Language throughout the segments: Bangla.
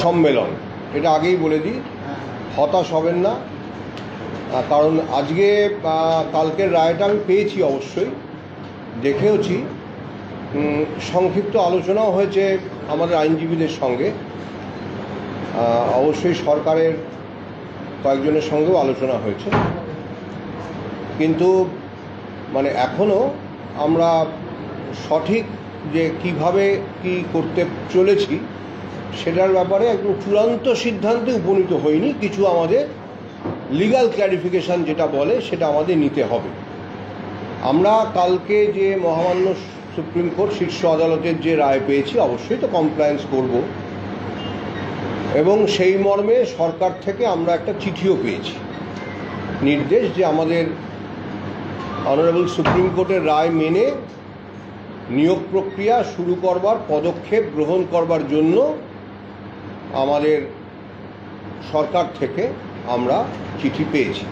সম্মেলন, এটা আগেই বলে দিই, হতাশ হবেন না। কারণ আজকে কালকের রায়টা আমি পেয়েছি, অবশ্যই দেখেওছি। সংক্ষিপ্ত আলোচনাও হয়েছে আমাদের আইনজীবীদের সঙ্গে, অবশ্যই সরকারের কয়েকজনের সঙ্গেও আলোচনা হয়েছে। কিন্তু মানে এখনও আমরা সঠিক যে কিভাবে কি করতে চলেছি সেটার ব্যাপারে একদম চূড়ান্ত সিদ্ধান্তে উপনীত হইনি। কিছু আমাদের লিগ্যাল ক্ল্যারিফিকেশান যেটা বলে সেটা আমাদের নিতে হবে। আমরা কালকে যে মহামান্য সুপ্রিম কোর্ট শীর্ষ আদালতের যে রায় পেয়েছি, অবশ্যই তো কমপ্লায়েন্স করব, এবং সেই মর্মে সরকার থেকে আমরা একটা চিঠিও পেয়েছি, নির্দেশ যে আমাদের অনারেবল সুপ্রিম কোর্টের রায় মেনে নিয়োগ প্রক্রিয়া শুরু করবার পদক্ষেপ গ্রহণ করবার জন্য আমাদের সরকার থেকে আমরা চিঠি পেয়েছি,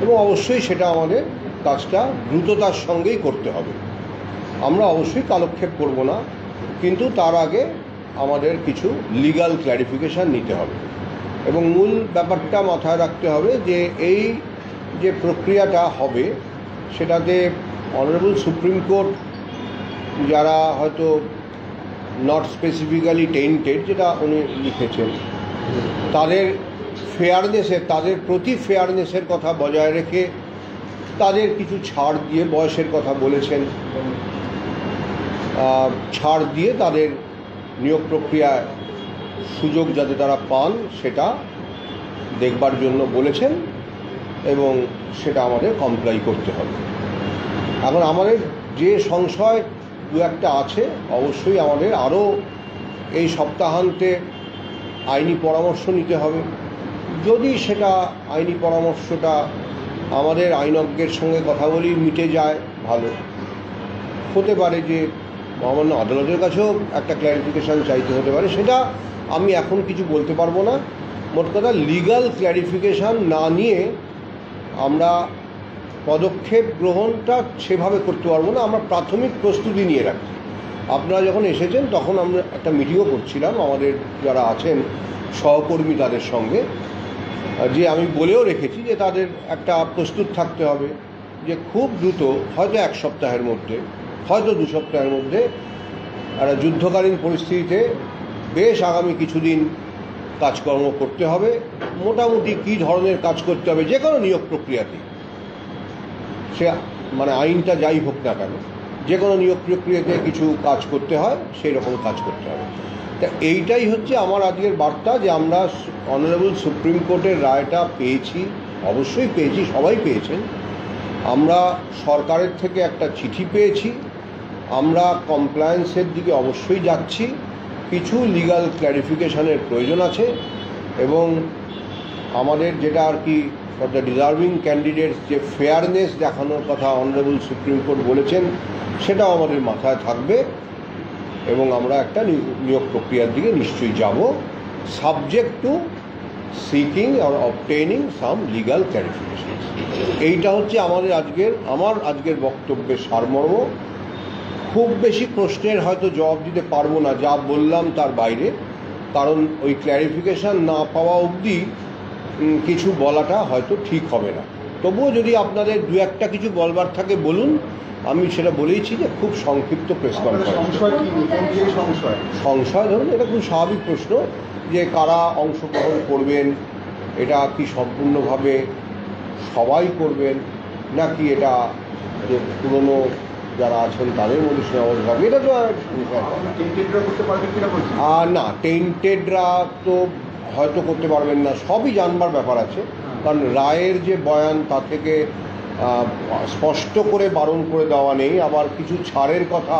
এবং অবশ্যই সেটা আমাদের কাজটা দ্রুততার সঙ্গেই করতে হবে। আমরা অবশ্যই কালক্ষেপ করব না, কিন্তু তার আগে আমাদের কিছু লিগ্যাল ক্ল্যারিফিকেশান নিতে হবে, এবং মূল ব্যাপারটা মাথায় রাখতে হবে যে এই যে প্রক্রিয়াটা হবে সেটাতে অনারেবল সুপ্রিম কোর্ট যারা হয়তো নট স্পেসিফিক্যালি টেন্টেড, যেটা উনি লিখেছেন, তাদের ফেয়ারনেসের, তাদের প্রতি ফেয়ারনেসের কথা বজায় রেখে তাদের কিছু ছাড় দিয়ে, বয়সের কথা বলেছেন, ছাড় দিয়ে তাদের নিয়োগ প্রক্রিয়ায় সুযোগ যাতে তারা পান সেটা দেখবার জন্য বলেছেন, এবং সেটা আমাদের কমপ্লাই করতে হবে। এখন আমাদের যে সংশয় দু একটা আছে, অবশ্যই আমাদের আরও এই সপ্তাহান্তে আইনি পরামর্শ নিতে হবে। যদি সেটা আইনি পরামর্শটা আমাদের আইনজ্ঞের সঙ্গে কথা বলি মিটে যায়, ভালো হতে পারে যে মহামান্য আদালতের কাছেও একটা ক্ল্যারিফিকেশান চাইতে হতে পারে, সেটা আমি এখন কিছু বলতে পারবো না। মোট কথা, লিগ্যাল ক্ল্যারিফিকেশান না নিয়ে আমরা পদক্ষেপ গ্রহণটা সেভাবে করতে পারবো না। আমরা প্রাথমিক প্রস্তুতি নিয়ে রাখি। আপনারা যখন এসেছেন তখন আমরা একটা মিটিংও করছিলাম আমাদের যারা আছেন সহকর্মী তাদের সঙ্গে, যে আমি বলেও রেখেছি যে তাদের একটা প্রস্তুত থাকতে হবে যে খুব দ্রুত, হয়তো এক সপ্তাহের মধ্যে, হয়তো 2 সপ্তাহের মধ্যে, একটা যুদ্ধকালীন পরিস্থিতিতে বেশ আগামী কিছুদিন কাজকর্ম করতে হবে। মোটামুটি কী ধরনের কাজ করতে হবে যে কোনো নিয়োগ প্রক্রিয়াতে, সে মানে আইনটা যাই হোক না কেন, যে কোনো নিয়োগ প্রক্রিয়াতে কিছু কাজ করতে হয়, সেই রকম কাজ করতে হবে। তা এইটাই হচ্ছে আমার আজকের বার্তা, যে আমরা অনারেবল সুপ্রিম কোর্টের রায়টা পেয়েছি, অবশ্যই পেয়েছি, সবাই পেয়েছেন। আমরা সরকারের থেকে একটা চিঠি পেয়েছি, আমরা কমপ্লায়েন্সের দিকে অবশ্যই যাচ্ছি। কিছু লিগ্যাল ক্ল্যারিফিকেশানের প্রয়োজন আছে, এবং আমাদের যেটা আর কি ফর দ্য ডিজার্ভিং ক্যান্ডিডেটস যে ফেয়ারনেস দেখানোর কথা অনারেবল সুপ্রিম কোর্ট বলেছেন, সেটাও আমাদের মাথায় থাকবে, এবং আমরা একটা নিয়োগ প্রক্রিয়ার দিকে নিশ্চয়ই যাব, subject to seeking or obtaining some legal clarification. এইটা হচ্ছে আমার আজকের বক্তব্যের সারমর্ম। খুব বেশি প্রশ্নের হয়তো জবাব দিতে পারবো না, যা বললাম তার বাইরে, কারণ ওই ক্ল্যারিফিকেশান না পাওয়া অবধি কিছু বলাটা হয়তো ঠিক হবে না। তবুও যদি আপনাদের দু একটা কিছু বলবার থাকে বলুন, আমি সেটা বলেইছি যে খুব সংক্ষিপ্ত প্রেস কনফারেন্স। সংশয় ধরুন, এটা খুব স্বাভাবিক প্রশ্ন যে কারা অংশগ্রহণ করবেন, এটা কি সম্পূর্ণভাবে সবাই করবেন, নাকি এটা যে পুরনো যারা আছেন তাদের মধ্যে সীমাবদ্ধ থাকবে, এটা তো না, টেন্টেডরা তো হয়তো করতে পারবেন না, সবই জানবার ব্যাপার আছে। কারণ রায়ের যে বয়ান তা থেকে স্পষ্ট করে বারণ করে দেওয়া নেই, আবার কিছু ছাড়ের কথা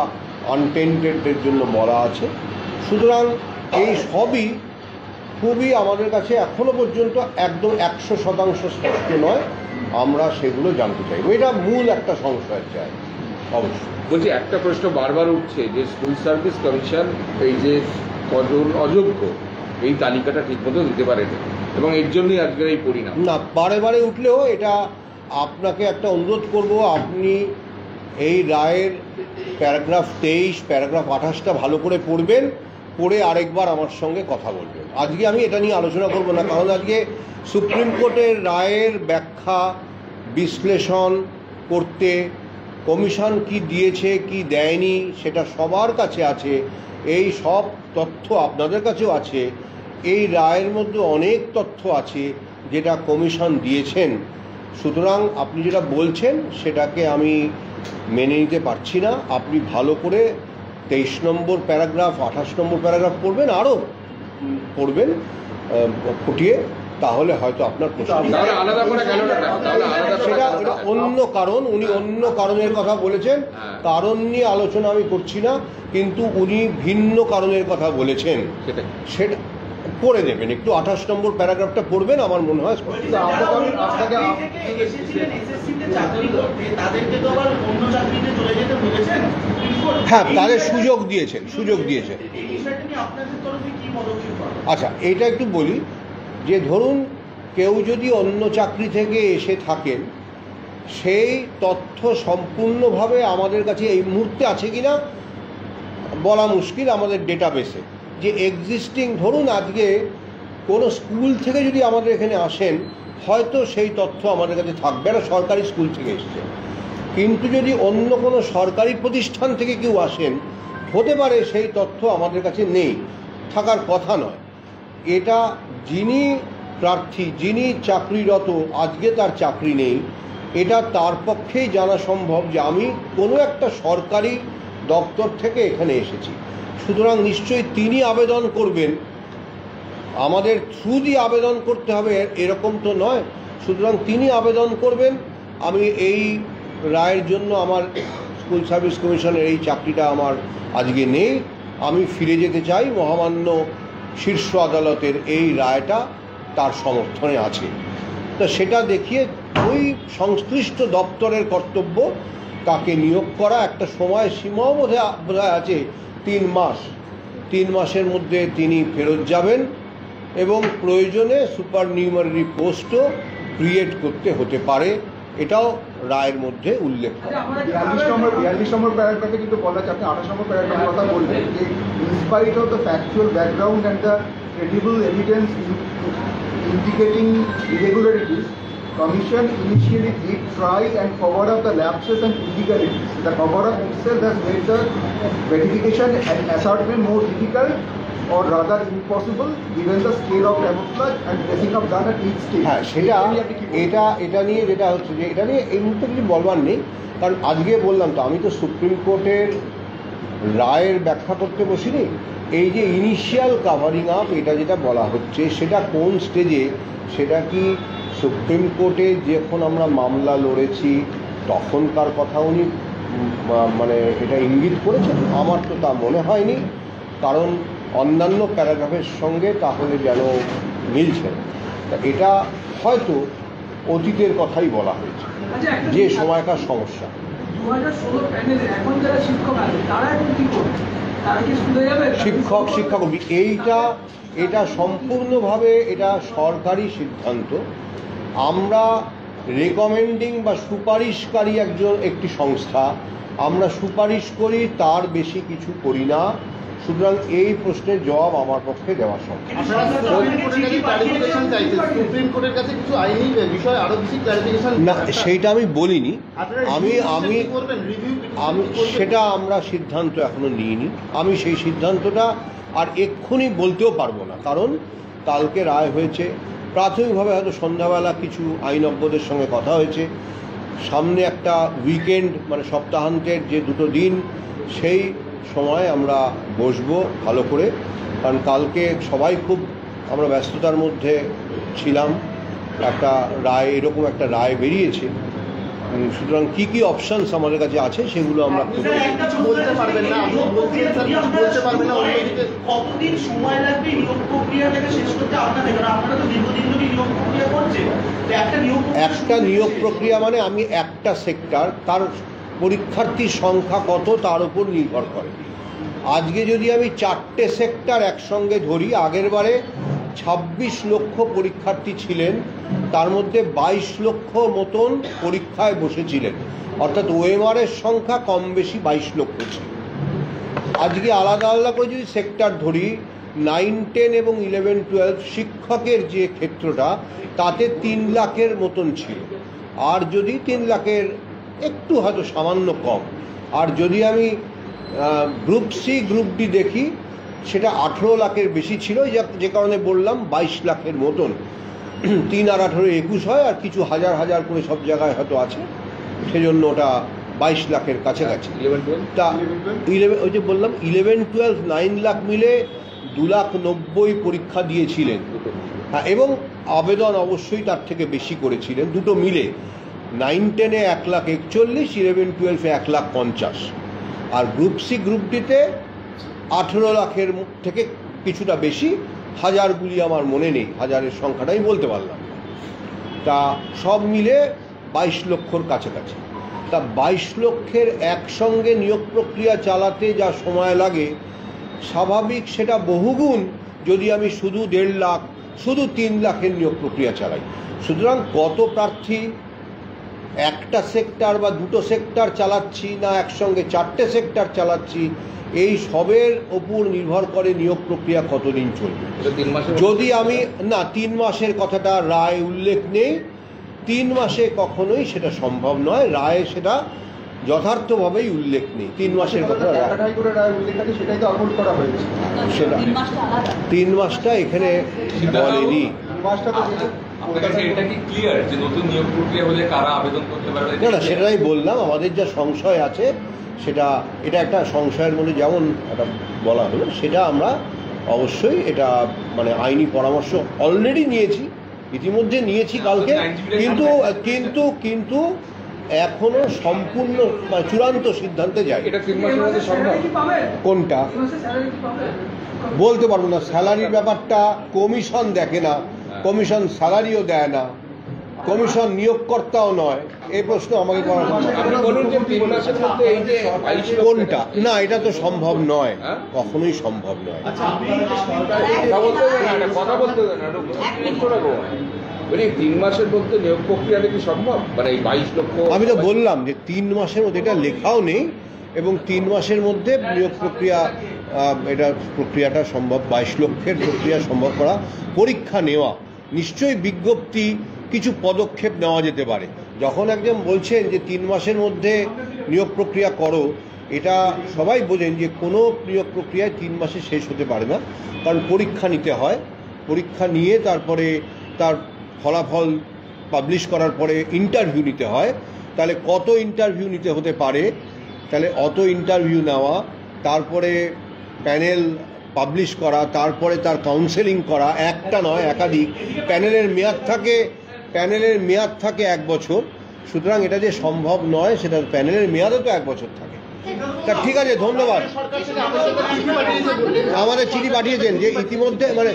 আনটেন্টেডদের জন্য বলা আছে। সুতরাং এই সবই খুবই আমাদের কাছে এখনও পর্যন্ত একদম 100% স্পষ্ট নয়, আমরা সেগুলো জানতে চাই। এটা মূল একটা সংশয়ের চাই। অবশ্যই বলছি, একটা প্রশ্ন বারবার উঠছে যে স্কুল সার্ভিস কমিশন এই যে কজন অযোগ্য এই তালিকাটা ঠিকমতো দিতে পারেনি, এবং এর জন্যই আজকের এই পরিণাম। না, বারে বারে উঠলেও এটা আপনাকে একটা অনুরোধ করব, আপনি এই রায়ের প্যারাগ্রাফ 23, প্যারাগ্রাফ 28টা ভালো করে পড়বেন, পড়ে আরেকবার আমার সঙ্গে কথা বলবেন। আজকে আমি এটা নিয়ে আলোচনা করব না, কারণ আজকে সুপ্রিম কোর্টের রায়ের ব্যাখ্যা বিশ্লেষণ করতে কমিশন কি দিয়েছে কি দেয়নি সেটা সবার কাছে আছে, এই সব তথ্য আপনাদের কাছেও আছে। এই রায়ের মধ্যে অনেক তথ্য আছে যেটা কমিশন দিয়েছেন। সুতরাং আপনি যেটা বলছেন সেটাকে আমি মেনে নিতে পারছি না। আপনি ভালো করে 23 নম্বর প্যারাগ্রাফ 28 নম্বর প্যারাগ্রাফ পড়বেন, আরও পড়বেন ফুটিয়ে, তাহলে হয়তো আপনার প্রশ্ন সেটা অন্য কারণ, উনি অন্য কারণের কথা বলেছেন, কারণ নিয়ে আলোচনা আমি করছি না, কিন্তু উনি ভিন্ন কারণের কথা বলেছেন, সেটা পড়ে নেবেন। একটু 28 নম্বর প্যারাগ্রাফটা পড়বেন, আমার মনে হয় হ্যাঁ তাদের সুযোগ দিয়েছেন। আচ্ছা এইটা একটু বলি যে ধরুন কেউ যদি অন্য চাকরি থেকে এসে থাকেন, সেই তথ্য সম্পূর্ণভাবে আমাদের কাছে এই মুহূর্তে আছে কিনা বলা মুশকিল। আমাদের ডেটাবেসে যে এক্সিস্টিং, ধরুন আজকে কোনো স্কুল থেকে যদি আমাদের এখানে আসেন, হয়তো সেই তথ্য আমাদের কাছে থাকবে না, সরকারি স্কুল থেকে এসছে। কিন্তু যদি অন্য কোনো সরকারি প্রতিষ্ঠান থেকে কেউ আসেন, হতে পারে সেই তথ্য আমাদের কাছে নেই, থাকার কথা নয়। এটা যিনি প্রার্থী, যিনি চাকরিরত, আজকে তার চাকরি নেই, এটা তার পক্ষেই জানা সম্ভব যে আমি কোনো একটা সরকারি দপ্তর থেকে এখানে এসেছি। সুতরাং নিশ্চয়ই তিনি আবেদন করবেন, আমাদের থ্রু দিয়ে আবেদন করতে হবে এরকম তো নয়। সুতরাং তিনি আবেদন করবেন, আমি এই রায়ের জন্য আমার স্কুল সার্ভিস কমিশনের এই চাকরিটা আমার আজকে নেই, আমি ফিরে যেতে চাই, মহামান্য শীর্ষ আদালতের এই রায়টা তার সমর্থনে আছে। তো সেটা দেখিয়ে ওই সংশ্লিষ্ট দপ্তরের কর্তব্য তাকে নিয়োগ করা, একটা সময় সীমাও বোধহয় আছে 3 মাস। 3 মাসের মধ্যে তিনি ফেরত যাবেন এবং প্রয়োজনে সুপার নিউমারি পোস্টও ক্রিয়েট করতে হতে পারে, এটাও রায়ের মধ্যে উল্লেখ করা। 42 নম্বর প্যারাগ্রাফে কিন্তু বলা আছে, আপনি 28 নম্বর প্যারাগ্রাফের কথা বলবেন যে in spite of the factual background and the credible evidence indicating irregularities, Commission initially did try and cover up the lapses and illegalities. The cover-up itself has made the verification and ascertainment more difficult, or rather impossible, given the scale of camouflage and dressing up done at each stage. হ্যাঁ সেটা এটা নিয়ে যেটা হচ্ছে যে এটা নিয়ে এই মুহূর্তে কিছু বলবার নেই, কারণ আজকে বললাম তো আমি তো সুপ্রিম কোর্টের রায়ের ব্যাখ্যা করতে বসিনি। এই যে ইনিশিয়াল কাভারিং আপ, এটা যেটা বলা হচ্ছে সেটা কোন স্টেজে, সেটা কি সুপ্রিম কোর্টে যখন আমরা মামলা লড়েছি তখনকার কথা উনি মানে এটা ইঙ্গিত করেছেন? আমার তো তা মনে হয়নি, কারণ অন্যান্য প্যারাগ্রাফের সঙ্গে তাহলে যেন মিলছে। এটা হয়তো অতীতের কথাই বলা হয়েছে, যে সময়কার সমস্যা। 2016 প্যানেলে এখন যারা শিক্ষক আছে তারা এখন কি করবে? তারা কি স্কুলে যাবে? শিক্ষক এটা সম্পূর্ণভাবে এটা সরকারি সিদ্ধান্ত। আমরা রেকমেন্ডিং বা সুপারিশকারী একটি সংস্থা, আমরা সুপারিশ করি, তার বেশি কিছু করি না। সুতরাং এই প্রশ্নের জবাব আমার পক্ষে দেওয়া সম্ভব না, সেইটা আমি বলিনি। আমি সেটা আমরা সিদ্ধান্ত এখনো নিইনি। আমি সেই সিদ্ধান্তটা আর এক্ষুনি বলতেও পারবো না, কারণ কালকে রায় হয়েছে। প্রাথমিকভাবে হয়তো সন্ধ্যাবেলা কিছু আইনজ্ঞদের সঙ্গে কথা হয়েছে। সামনে একটা উইকেন্ড, মানে সপ্তাহান্তের যে 2 দিন, সেই সময় আমরা বসবো ভালো করে, কারণ কালকে সবাই খুব আমরা ব্যস্ততার মধ্যে ছিলাম। একটা রায়, এরকম একটা রায় বেরিয়েছে। সুতরাং কী কী অপশানস আমাদের কাছে আছে সেগুলো আমরা বলতে পারবেন না। কতদিন সময় লাগবে নিয়োগ প্রক্রিয়াটাকে শেষ করতে আপনাদের? কারণ আপনারা তো দীর্ঘদিন ধরে নিয়োগ প্রক্রিয়া করছেন। একটা নিয়োগ প্রক্রিয়া মানে আমি একটা সেক্টর, তার পরীক্ষার্থীর সংখ্যা কত তার উপর নির্ভর করে। আজকে যদি আমি 4টে সেক্টর একসঙ্গে ধরি, আগের বারে 26 লক্ষ পরীক্ষার্থী ছিলেন, তার মধ্যে 22 লক্ষ মতন পরীক্ষায় বসেছিলেন, অর্থাৎ ওএমআরের সংখ্যা কম বেশি 22 লক্ষ ছিল। আজকে আলাদা আলাদা করে যদি সেক্টর ধরি 9, 10 এবং 11, 12 শিক্ষকের যে ক্ষেত্রটা তাতে 3 লাখের মতন ছিল, আর যদি 3 লাখের একটু হয়তো সামান্য কম, আর যদি আমি গ্রুপ সি গ্রুপ ডি দেখি সেটা 18 লাখের বেশি ছিল, যে কারণে বললাম 22 লাখের মতন। 3 আর 18 21 হয়, আর কিছু হাজার হাজার করে সব জায়গায় হয়তো আছে, সেজন্য ওটা 22 লাখের কাছাকাছি। তা 11 ওই যে বললাম 11, 12 9 লাখ মিলে 2,90,000 পরীক্ষা দিয়েছিলেন। হ্যাঁ, এবং আবেদন অবশ্যই তার থেকে বেশি করেছিলেন, দুটো মিলে। 9, 10-এ 1,41,000, 11, 12-এ 1,50,000, আর গ্রুপ সি গ্রুপ ডিতে 18 লাখের থেকে কিছুটা বেশি, হাজারগুলি আমার মনে নেই, হাজারের সংখ্যাটাই বলতে পারলাম। তা সব মিলে 22 লক্ষর কাছাকাছি। তা 22 লক্ষের একসঙ্গে নিয়োগ প্রক্রিয়া চালাতে যা সময় লাগে, স্বাভাবিক সেটা বহুগুণ যদি আমি শুধু 1.5 লাখ, শুধু 3 লাখের নিয়োগ প্রক্রিয়া চালাই। সুতরাং কত প্রার্থী, একটা সেক্টর বা দুটো সেক্টর চালাচ্ছি না একসঙ্গে 4টে সেক্টর চালাচ্ছি, এই সবের ওপর নির্ভর করে নিয়োগ প্রক্রিয়া কতদিন চলবে। যদি আমি না 3 মাসের কথাটা রায় উল্লেখ নেই, 3 মাসে কখনোই সেটা সম্ভব নয়, রায়ে সেটা যথার্থভাবেই উল্লেখ নেই। 3 মাসের কথা সেটা 3 মাসটা এখানে বলেনি। না না, সেটাই বললাম, আমাদের যা সংশয় আছে সেটা, এটা একটা সংশয়ের মধ্যে যেমন একটা বলা হলো, সেটা আমরা অবশ্যই এটা মানে আইনি পরামর্শ অলরেডি নিয়েছি, ইতিমধ্যে নিয়েছি কালকে, কিন্তু কিন্তু কিন্তু এখনো সম্পূর্ণ চূড়ান্ত সিদ্ধান্তে যায়। কোনটা বলতে পারবো না, স্যালারির ব্যাপারটা কমিশন দেখে না, কমিশন স্যালারিও দেয় না, কমিশন নিয়োগকর্তাও নয়, এই প্রশ্ন আমাকে করা কোনটা না, এটা তো সম্ভব নয়, কখনোই সম্ভব নয়। বলি 3 মাসের মধ্যে নিয়োগ প্রক্রিয়াটা কি সম্ভব? মানে এই 22 লক্ষ, আমি তো বললাম যে 3 মাসের মধ্যে, এটা লেখাও নেই, এবং 3 মাসের মধ্যে নিয়োগ প্রক্রিয়া, এটা প্রক্রিয়াটা সম্ভব, 22 লক্ষের প্রক্রিয়া সম্ভব করা। পরীক্ষা নেওয়া নিশ্চয়ই বিজ্ঞপ্তি, কিছু পদক্ষেপ নেওয়া যেতে পারে। যখন একজন বলছেন যে 3 মাসের মধ্যে নিয়োগ প্রক্রিয়া করো, এটা সবাই বোঝেন যে কোনো নিয়োগ প্রক্রিয়ায় 3 মাসে শেষ হতে পারে না, কারণ পরীক্ষা নিতে হয়, পরীক্ষা নিয়ে তারপরে তার ফলাফল পাবলিশ করার পরে ইন্টারভিউ নিতে হয়। তাহলে কত ইন্টারভিউ নিতে হতে পারে, তাহলে অত ইন্টারভিউ নেওয়া, তারপরে প্যানেল পাবলিশ করা, তারপরে তার কাউন্সেলিং করা, একটা নয় একাধিক। প্যানেলের মেয়াদ থাকে 1 বছর, সুতরাং এটা যে সম্ভব নয়, সেটা প্যানেলের মেয়াদও তো 1 বছর থাকে। তা ঠিক আছে, ধন্যবাদ। আমাদের চিঠি পাঠিয়েছেন যে ইতিমধ্যে, মানে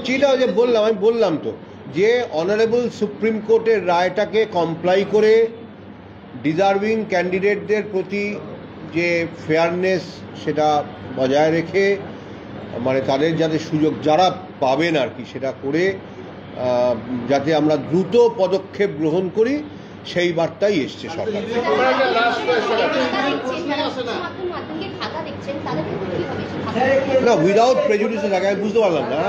চিঠিটা যে বললাম, আমি বললাম তো যে অনারেবল সুপ্রিম কোর্টের রায়টাকে কমপ্লাই করে ডিজার্ভিং ক্যান্ডিডেটদের প্রতি যে ফেয়ারনেস সেটা বজায় রেখে, মানে তাদের যাতে সুযোগ যারা পাবেন আর কি, সেটা করে যাতে আমরা দ্রুত পদক্ষেপ গ্রহণ করি, সেই বার্তাই এসছে সরকার। না, উইদাউট প্রেজুডিস থাকে, আমি বুঝতে পারলাম না,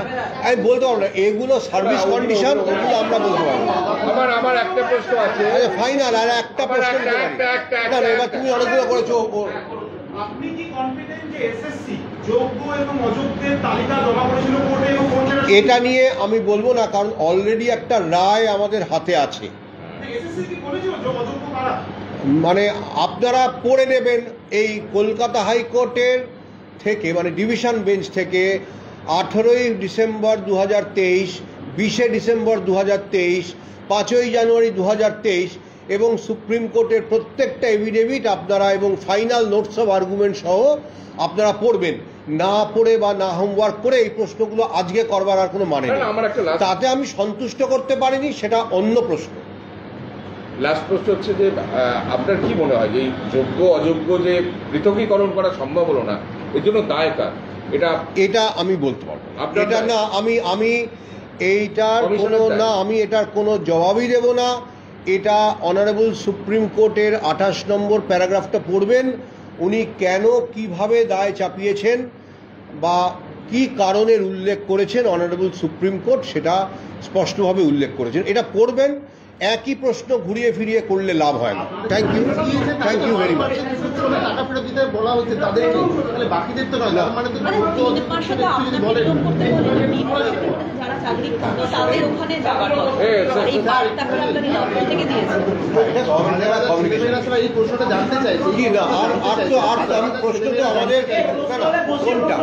আমি বলতে পারবো না, এগুলো সার্ভিস কন্ডিশন, ওগুলো আমরা বলতে পারবো না। আমার একটা প্রশ্ন আছে, ফাইনাল আর একটা প্রশ্ন, এবার তুমি অনেকগুলো করেছো। আপনি কি কনফিডেন্ট যে এসএসসি যোগ্য এবং অযোগ্যের তালিকা জমা করেছিল কোর্টে, এবং এটা নিয়ে আমি বলবো না, কারণ অলরেডি একটা রায় আমাদের হাতে আছে। এসএসসি কি বলেছিল অযোগ্য কারা? মানে আপনারা পড়ে নেবেন, এই কলকাতা হাইকোর্টের থেকে, মানে ডিভিশন বেঞ্চ থেকে 18ই ডিসেম্বর 2023, 20শে ডিসেম্বর 2023, 5ই জানুয়ারি 2023 এবং সুপ্রিম কোর্টের প্রত্যেকটা এভিডেভিট আপনারা, এবং ফাইনাল নোটস অফ আর্গুমেন্ট সহ আপনারা পড়বেন। না পড়ে বা না হোমওয়ার্ক করে এই প্রশ্নগুলো আজকে করবার আর কোনো মানে নেই। তাতে আমি সন্তুষ্ট করতে পারিনি, সেটা অন্য প্রশ্ন। লাস্ট প্রশ্ন হচ্ছে যে আপনার কি মনে হয় যে যোগ্য অযোগ্য যে পৃথকীকরণ করা সম্ভব হলো না, এর জন্য দায় কার? এটা আমি বলতে পারবো এটা না, আমি এইটার কোনো না, আমি এটার কোনো জবাবই দেব না। এটা অনারেবল সুপ্রিম কোর্টের 28 নম্বর প্যারাগ্রাফটা পড়বেন, উনি কেন কিভাবে দায় চাপিয়েছেন বা কি কারণের উল্লেখ করেছেন অনারেবল সুপ্রিম কোর্ট সেটা স্পষ্টভাবে উল্লেখ করেছেন। এটা পড়বেন, একই প্রশ্ন ঘুরিয়ে ফিরিয়ে করলে লাভ হয় না। Thank you very much. টাকা ফেরত দিতে বলা হচ্ছে তাদেরকে, তাহলে বাকিদের তো নয়, তার মানে তো যারা চাকরি করতো তাদের ওখানে যাবার কথা, এই বার্তাটা আপনারা নিরাপদ থেকে দিয়েছেন। এই প্রশ্নটা জানতে চাই কি না আর তো আমি প্রশ্ন তো আমাদের কোনটা